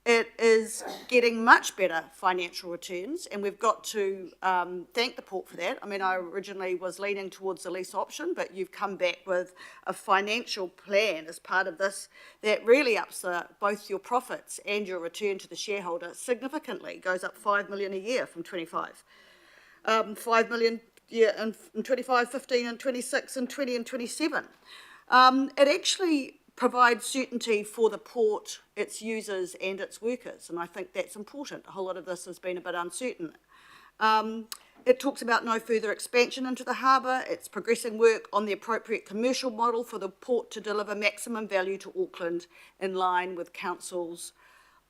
It is getting much better financial returns, and we've got to thank the port for that. I mean, I originally was leaning towards the lease option, but you've come back with a financial plan as part of this that really ups both your profits and your return to the shareholder significantly. It goes up 5 million a year from 25. 5 million in 25, 15 and 26 and 20 and 27. It actually provides certainty for the port, its users and its workers, and I think that's important. A whole lot of this has been a bit uncertain. It talks about no further expansion into the harbour. It's progressing work on the appropriate commercial model for the port to deliver maximum value to Auckland in line with Council's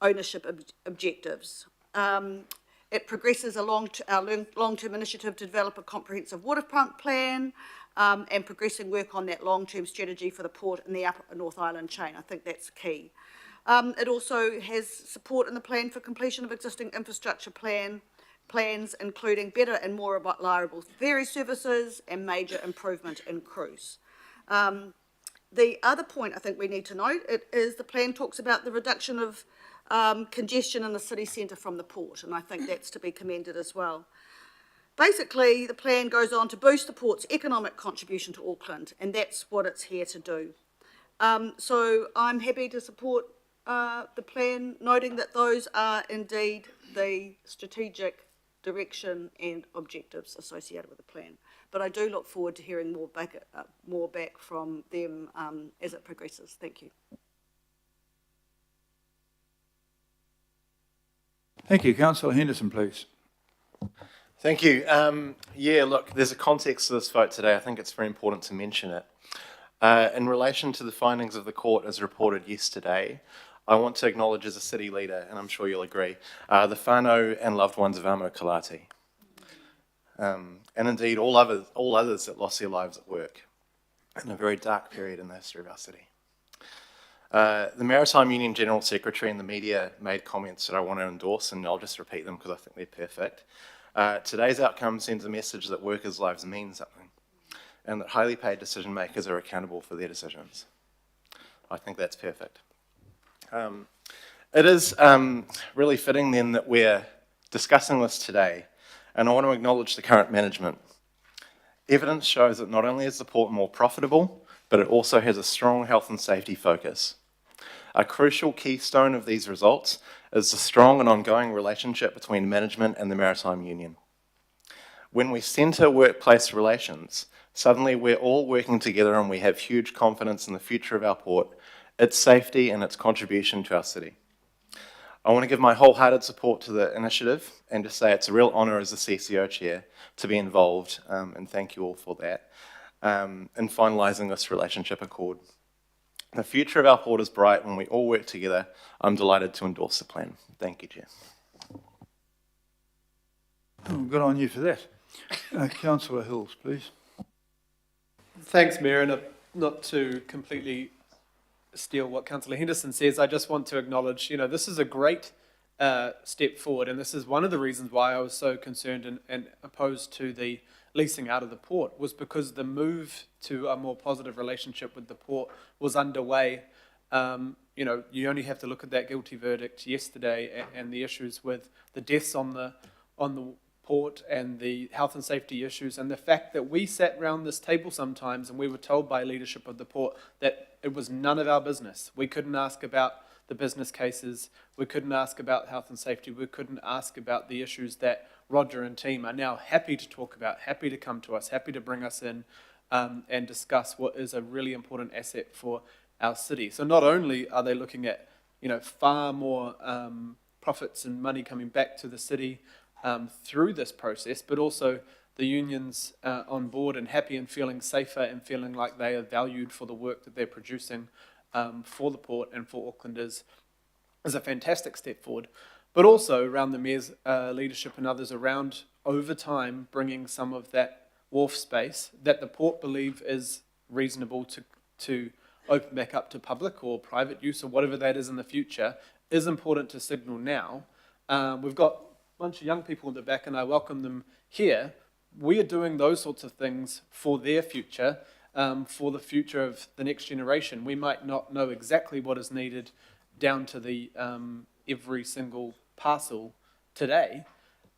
ownership objectives. It progresses our long-term initiative to develop a comprehensive waterfront plan, and progressing work on that long-term strategy for the port in the Upper North Island chain. I think that's key. It also has support in the plan for completion of existing infrastructure plans, including better and more reliable ferry services and major improvement in cruise. The other point I think we need to note is the plan talks about the reduction of congestion in the city centre from the port, and I think that's to be commended as well. Basically, the plan goes on to boost the port's economic contribution to Auckland, and that's what it's here to do. So I'm happy to support the plan, noting that those are indeed the strategic direction and objectives associated with the plan. But I do look forward to hearing more back from them as it progresses. Thank you. Thank you. Councillor Henderson, please. Thank you. Yeah, look, there's a context to this vote today. I think it's very important to mention it. In relation to the findings of the court as reported yesterday, I want to acknowledge as a city leader, and I'm sure you'll agree, the whānau and loved ones of Amo Kalati. And indeed all others that lost their lives at work in a very dark period in the history of our city. The Maritime Union General Secretary and the media made comments that I want to endorse, and I'll just repeat them because I think they're perfect. Today's outcome sends a message that workers' lives mean something, and that highly paid decision makers are accountable for their decisions. I think that's perfect. It is really fitting then that we're discussing this today, and I want to acknowledge the current management. Evidence shows that not only is the port more profitable, but it also has a strong health and safety focus. A crucial keystone of these results is the strong and ongoing relationship between management and the Maritime Union. When we centre workplace relations, suddenly we're all working together and we have huge confidence in the future of our port, its safety and its contribution to our city. I want to give my wholehearted support to the initiative and to say it's a real honour as the CCO chair to be involved, and thank you all for that, in finalising this relationship accord. The future of our port is bright when we all work together. I'm delighted to endorse the plan. Thank you, Chair. Oh, good on you for that. Councillor Hills, please. Thanks, Mayor, and not to completely steal what Councillor Henderson says, I just want to acknowledge, this is a great step forward, and this is one of the reasons why I was so concerned and opposed to the leasing out of the port, was because the move to a more positive relationship with the port was underway. You only have to look at that guilty verdict yesterday and the issues with the deaths on the port and the health and safety issues, and the fact that we sat around this table sometimes and we were told by leadership of the port that it was none of our business. We couldn't ask about the business cases, we couldn't ask about health and safety, we couldn't ask about the issues that Roger and team are now happy to talk about, happy to come to us, happy to bring us in and discuss what is a really important asset for our city. So not only are they looking at far more profits and money coming back to the city through this process, but also the unions on board and happy and feeling safer and feeling like they are valued for the work that they're producing for the port and for Aucklanders is a fantastic step forward. But also around the Mayor's leadership and others around, over time, bringing some of that wharf space that the port believe is reasonable to open back up to public or private use or whatever that is in the future is important to signal now. We've got a bunch of young people in the back and I welcome them here. We are doing those sorts of things for their future, for the future of the next generation. We might not know exactly what is needed down to the every single parcel today,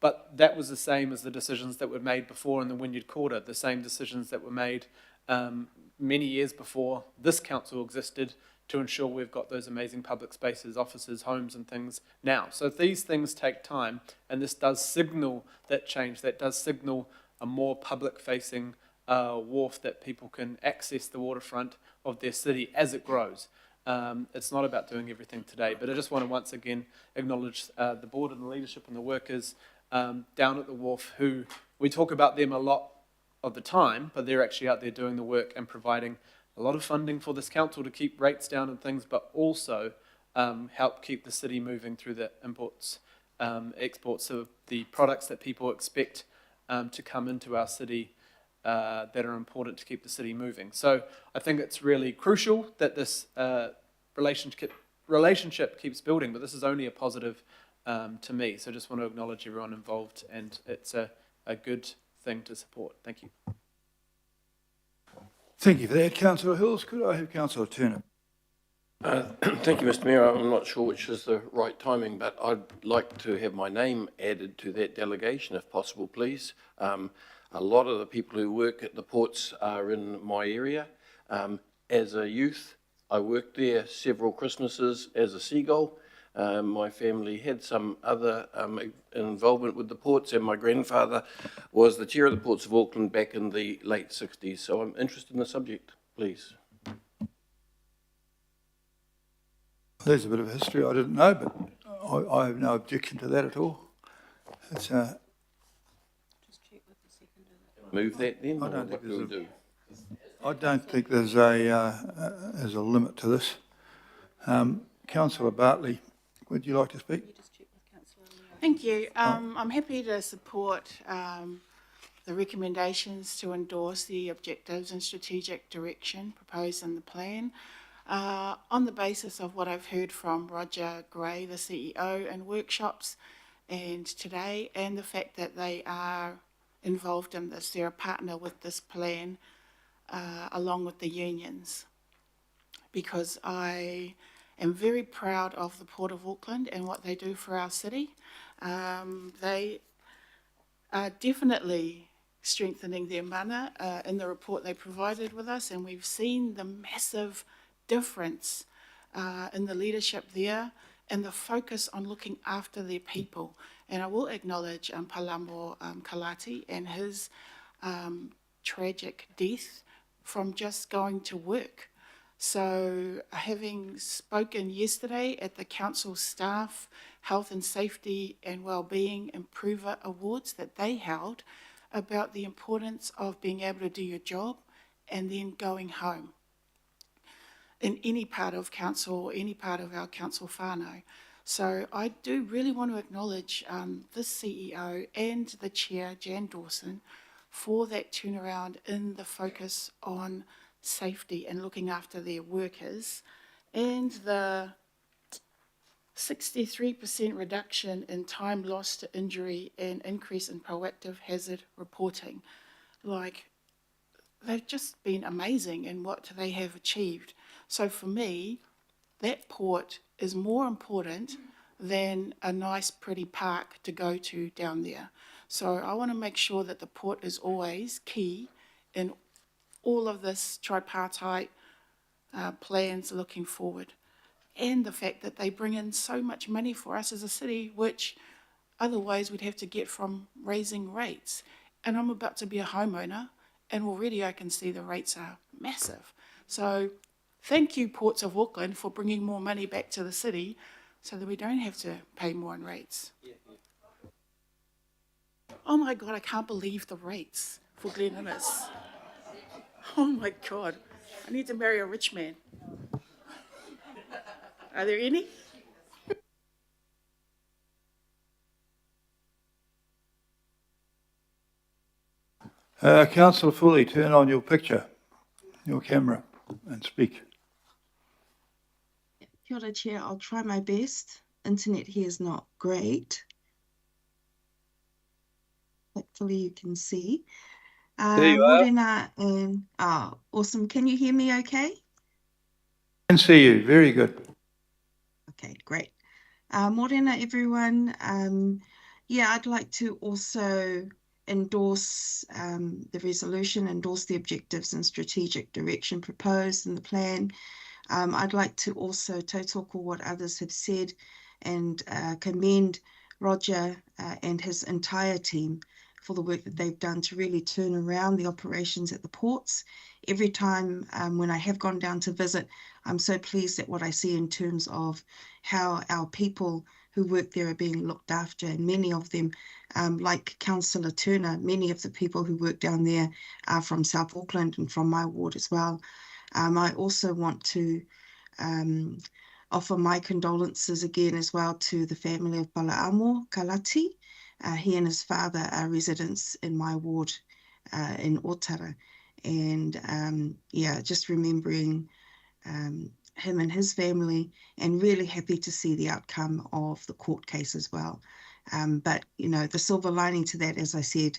but that was the same as the decisions that were made before in the Wynyard Quarter, the same decisions that were made many years before this council existed to ensure we've got those amazing public spaces, offices, homes and things now. So these things take time, and this does signal that change, that does signal a more public-facing wharf that people can access the waterfront of their city as it grows. It's not about doing everything today, but I just want to once again acknowledge the board and the leadership and the workers down at the wharf who, we talk about them a lot of the time, but they're actually out there doing the work and providing a lot of funding for this council to keep rates down and things, but also help keep the city moving through the imports, exports of the products that people expect to come into our city that are important to keep the city moving. So I think it's really crucial that this relationship keeps building, but this is only a positive to me. So I just want to acknowledge everyone involved, and it's a good thing to support. Thank you. Thank you for that, Councillor Hills. Could I have Councillor Turner? Thank you, Mr Mayor. I'm not sure which is the right timing, but I'd like to have my name added to that delegation if possible, please. A lot of the people who work at the ports are in my area. As a youth, I worked there several Christmases as a seagull. My family had some other involvement with the ports, and my grandfather was the chair of the Ports of Auckland back in the late 60s. So I'm interested in the subject, please. There's a bit of history I didn't know, but I have no objection to that at all. It's, Move that then? I don't think what do we do? I don't think there's a limit to this. Councillor Bartley, would you like to speak? Thank you. I'm happy to support the recommendations to endorse the objectives and strategic direction proposed in the plan on the basis of what I've heard from Roger Gray, the CEO, in workshops and today, and the fact that they are involved in this. They're a partner with this plan along with the unions, because I am very proud of the Port of Auckland and what they do for our city. They are definitely strengthening their mana in the report they provided with us, and we've seen the massive difference in the leadership there and the focus on looking after their people. And I will acknowledge Palamo Kalati and his tragic death from just going to work. So having spoken yesterday at the Council Staff Health and Safety and Wellbeing Improver Awards that they held about the importance of being able to do your job and then going home in any part of council or any part of our council whānau. So I do really want to acknowledge the CEO and the chair, Jan Dawson, for that turnaround in the focus on safety and looking after their workers, and the 63% reduction in time lost to injury and increase in proactive hazard reporting. Like, they've just been amazing in what they have achieved. So for me, that port is more important than a nice, pretty park to go to down there. So I want to make sure that the port is always key in all of this tripartite plans looking forward. And the fact that they bring in so much money for us as a city, which otherwise we'd have to get from raising rates. And I'm about to be a homeowner, and already I can see the rates are massive. So thank you, Ports of Auckland, for bringing more money back to the city so that we don't have to pay more in rates. Oh my God, I can't believe the rates for Glen Innes. Oh my God, I need to marry a rich man. Are there any? Councillor Foley, turn on your picture, your camera, and speak. Kia ora, Chair. I'll try my best. Internet here is not great. Hopefully you can see. There you are. Morena and awesome. Can you hear me okay? I can see you. Very good. Okay, great. Morena, everyone. Yeah, I'd like to also endorse the resolution, endorse the objectives and strategic direction proposed in the plan. I'd like to also tautoko what others have said and commend Roger and his entire team for the work that they've done to really turn around the operations at the ports. Every time when I have gone down to visit, I'm so pleased at what I see in terms of how our people who work there are being looked after, and many of them, like Councillor Turner, many of the people who work down there are from South Auckland and from my ward as well. I also want to offer my condolences again as well to the family of Pala'amo Kalati. He and his father are residents in my ward in Otara. And yeah, just remembering him and his family, and really happy to see the outcome of the court case as well. But, you know, the silver lining to that, as I said,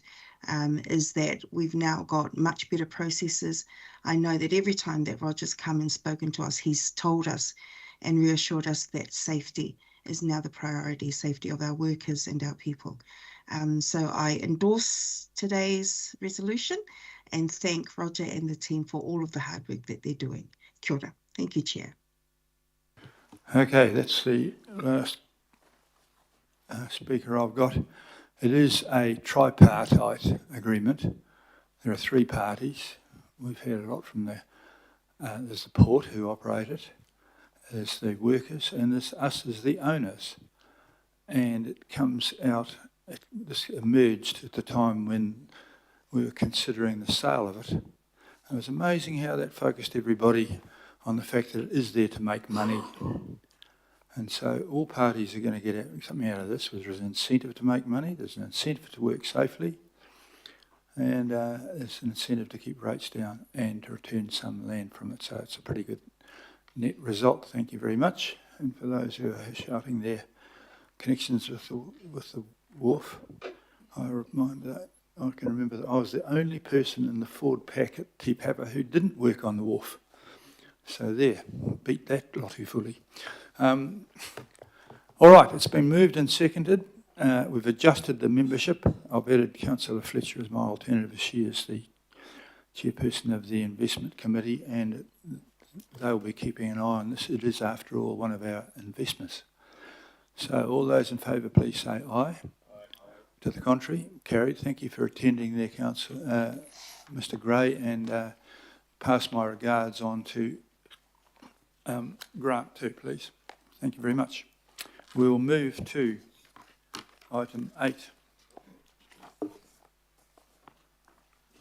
is that we've now got much better processes. I know that every time that Roger's come and spoken to us, he's told us and reassured us that safety is now the priority, safety of our workers and our people. So I endorse today's resolution and thank Roger and the team for all of the hard work that they're doing. Kia ora. Thank you, Chair. Okay, that's the last speaker I've got. It is a tripartite agreement. There are three parties. We've heard a lot from there's the port who operate it, there's the workers, and there's us as the owners. And it comes out, this emerged at the time when we were considering the sale of it. It was amazing how that focused everybody on the fact that it is there to make money. And so all parties are going to get something out of this. There's an incentive to make money, there's an incentive to work safely, and there's an incentive to keep rates down and to return some land from it. So it's a pretty good net result. Thank you very much. And for those who are shouting their connections with the wharf, I can remember that I was the only person in the Ford pack at Te Papa who didn't work on the wharf. So there, beat that Lottie fully. All right, it's been moved and seconded. We've adjusted the membership. I've added Councillor Fletcher as my alternative, as she is the chairperson of the investment committee, and they'll be keeping an eye on this. It is, after all, one of our investments. So all those in favour, please say aye. To the contrary, carried. Thank you for attending there, Councillor, Mr. Gray, and pass my regards on to Grant too, please. Thank you very much. We will move to item 8.